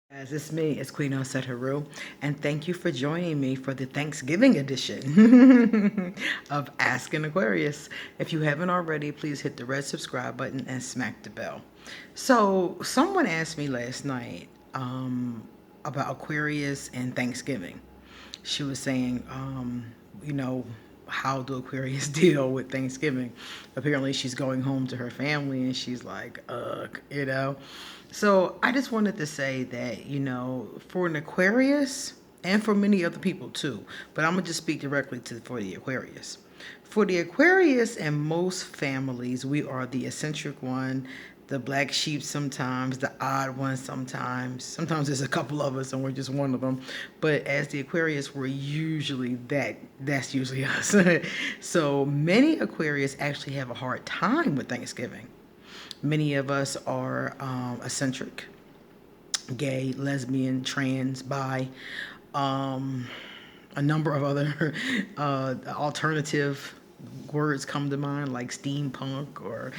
As it's me, it's Queen Haru, and thank you for joining me for the Thanksgiving edition of Ask an Aquarius. If you haven't already, please hit the red subscribe button and smack the bell. So, someone asked me last night about Aquarius and Thanksgiving. She was saying, you know, how do Aquarius deal with Thanksgiving? Apparently, she's going home to her family and she's like, ugh. So I just wanted to say that, for an Aquarius and for many other people too, but I'm going to just speak directly for the Aquarius. For the Aquarius and most families, we are the eccentric one, the black sheep sometimes, the odd one sometimes. Sometimes there's a couple of us and we're just one of them. But as the Aquarius, we're usually that's usually us. So many Aquarius actually have a hard time with Thanksgiving. Many of us are eccentric, gay, lesbian, trans, bi, a number of other alternative words come to mind, like steampunk or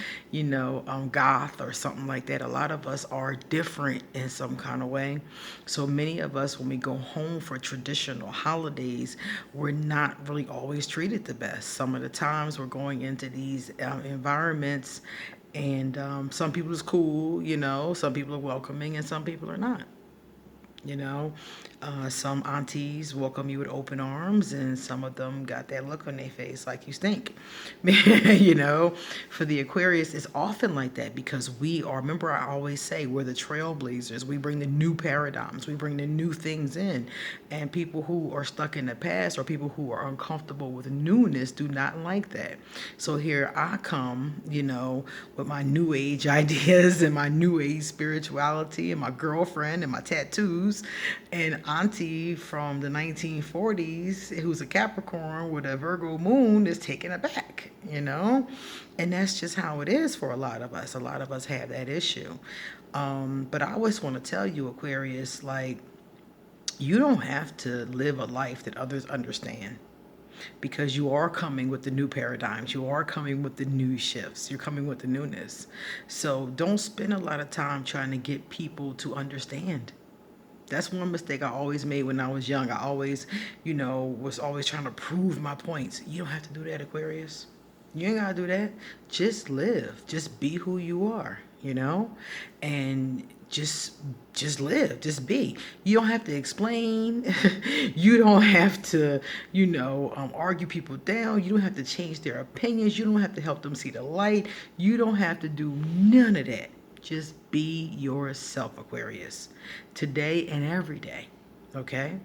goth or something like that. A lot of us are different in some kind of way. So many of us, when we go home for traditional holidays, we're not really always treated the best. Some of the times we're going into these environments, and some people is cool, some people are welcoming and some people are not. you know. Some aunties welcome you with open arms, and some of them got that look on their face like you stink. For the Aquarius, it's often like that because we are, remember, I always say we're the trailblazers. We bring the new paradigms, we bring the new things in. And people who are stuck in the past or people who are uncomfortable with newness do not like that. So here I come, with my new age ideas and my new age spirituality and my girlfriend and my tattoos, and auntie from the 1940s who's a Capricorn with a Virgo moon is taken aback. And that's just how it is for a lot of us. A lot of us have that issue. But I always want to tell you, Aquarius, like, you don't have to live a life that others understand, because you are coming with the new paradigms. You are coming with the new shifts. You're coming with the newness. So don't spend a lot of time trying to get people to understand. That's one mistake I always made when I was young. I always, was always trying to prove my points. You don't have to do that, Aquarius. You ain't got to do that. Just live. Just be who you are. And just live. Just be. You don't have to explain. You don't have to, argue people down. You don't have to change their opinions. You don't have to help them see the light. You don't have to do none of that. Just be yourself, Aquarius, today and every day. Okay?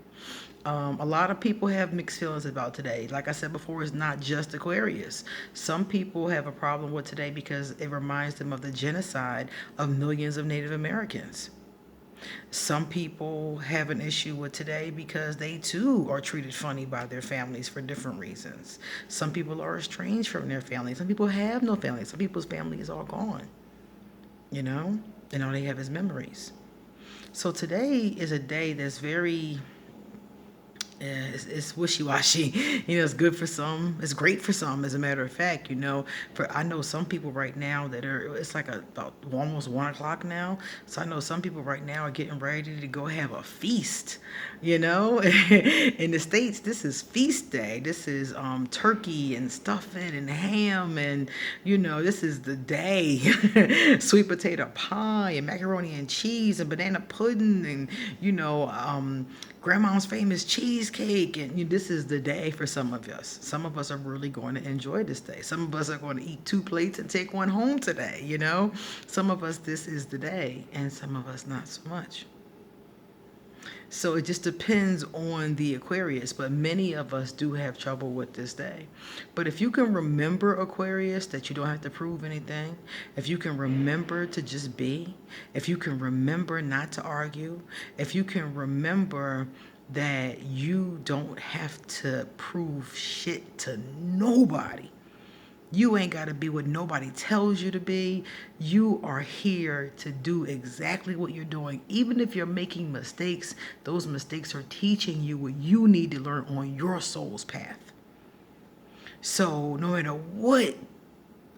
A lot of people have mixed feelings about today. Like I said before, it's not just Aquarius. Some people have a problem with today because it reminds them of the genocide of millions of Native Americans. Some people have an issue with today because they too are treated funny by their families for different reasons. Some people are estranged from their family. Some people have no family. Some people's family is all gone, and all they have is memories. So today is a day that's very, it's wishy-washy. It's good for some. It's great for some, as a matter of fact. For I know some people right now that are. It's like about almost 1 o'clock now. So I know some people right now are getting ready to go have a feast. In the States, this is feast day. This is turkey and stuffing and ham, and this is the day. Sweet potato pie and macaroni and cheese and banana pudding and grandma's famous cheesecake. And this is the day for some of us. Some of us are really going to enjoy this day. Some of us are going to eat 2 plates and take one home today. Some of us, this is the day, and some of us not so much. So it just depends on the Aquarius, but many of us do have trouble with this day. But if you can remember, Aquarius, that you don't have to prove anything, if you can remember to just be, if you can remember not to argue, if you can remember that you don't have to prove shit to nobody. You ain't got to be what nobody tells you to be. You are here to do exactly what you're doing. Even if you're making mistakes, those mistakes are teaching you what you need to learn on your soul's path. So no matter what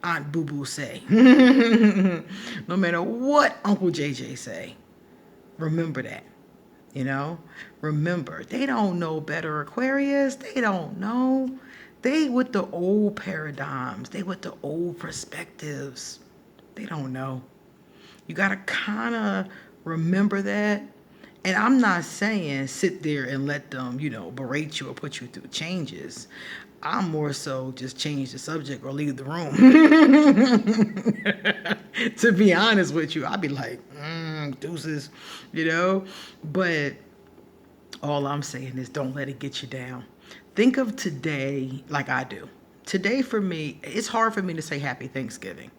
Aunt Boo Boo say, no matter what Uncle JJ say, remember that. You know, remember, they don't know better, Aquarius. They don't know. They with the old paradigms, they with the old perspectives. They don't know. You got to kind of remember that. And I'm not saying sit there and let them, berate you or put you through changes. I'm more so just change the subject or leave the room. To be honest with you, I'd be like, deuces, you know? But all I'm saying is don't let it get you down. Think of today like I do. Today for me, it's hard for me to say happy Thanksgiving.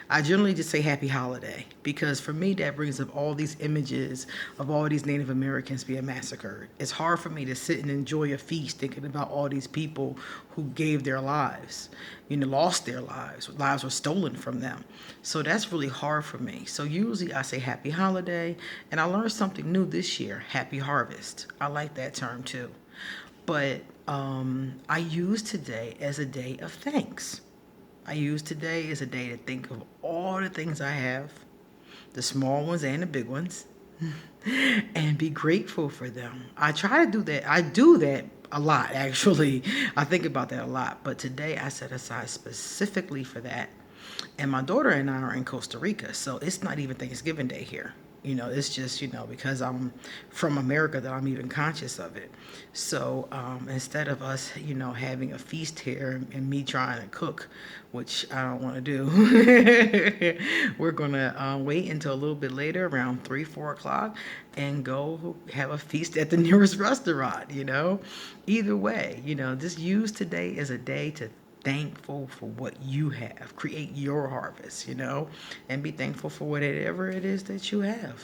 I generally just say happy holiday because for me that brings up all these images of all these Native Americans being massacred. It's hard for me to sit and enjoy a feast thinking about all these people who gave their lives, lost their lives. Lives were stolen from them. So that's really hard for me. So usually I say happy holiday, and I learned something new this year, happy harvest. I like that term too. But I use today as a day of thanks. I use today as a day to think of all the things I have, the small ones and the big ones, and be grateful for them. I try to do that. I do that a lot, actually. I think about that a lot. But today I set aside specifically for that. And my daughter and I are in Costa Rica, so it's not even Thanksgiving Day here. It's just, because I'm from America that I'm even conscious of it. So instead of us, having a feast here and me trying to cook, which I don't want to do, we're going to wait until a little bit later, around 3, 4 o'clock, and go have a feast at the nearest restaurant, Either way, just use today as a day to thankful for what you have. Create your harvest, and be thankful for whatever it is that you have.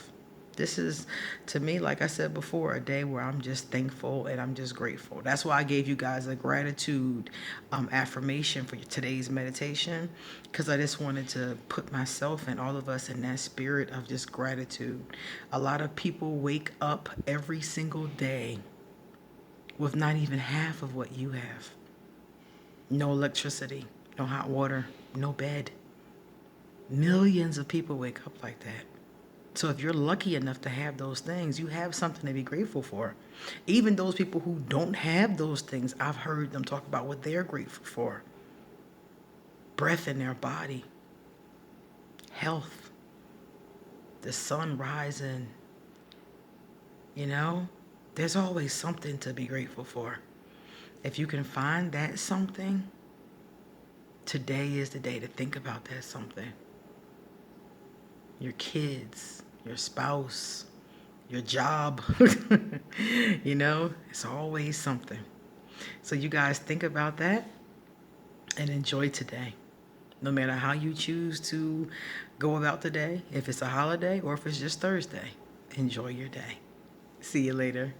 This is, to me, like I said before, a day where I'm just thankful and I'm just grateful. That's why I gave you guys a gratitude affirmation for today's meditation, because I just wanted to put myself and all of us in that spirit of just gratitude. A lot of people wake up every single day with not even half of what you have. No electricity, no hot water, no bed. Millions of people wake up like that. So if you're lucky enough to have those things, you have something to be grateful for. Even those people who don't have those things, I've heard them talk about what they're grateful for. Breath in their body, health, the sun rising. There's always something to be grateful for. If you can find that something, today is the day to think about that something. Your kids, your spouse, your job, it's always something. So you guys think about that and enjoy today. No matter how you choose to go about the day, if it's a holiday or if it's just Thursday, enjoy your day. See you later.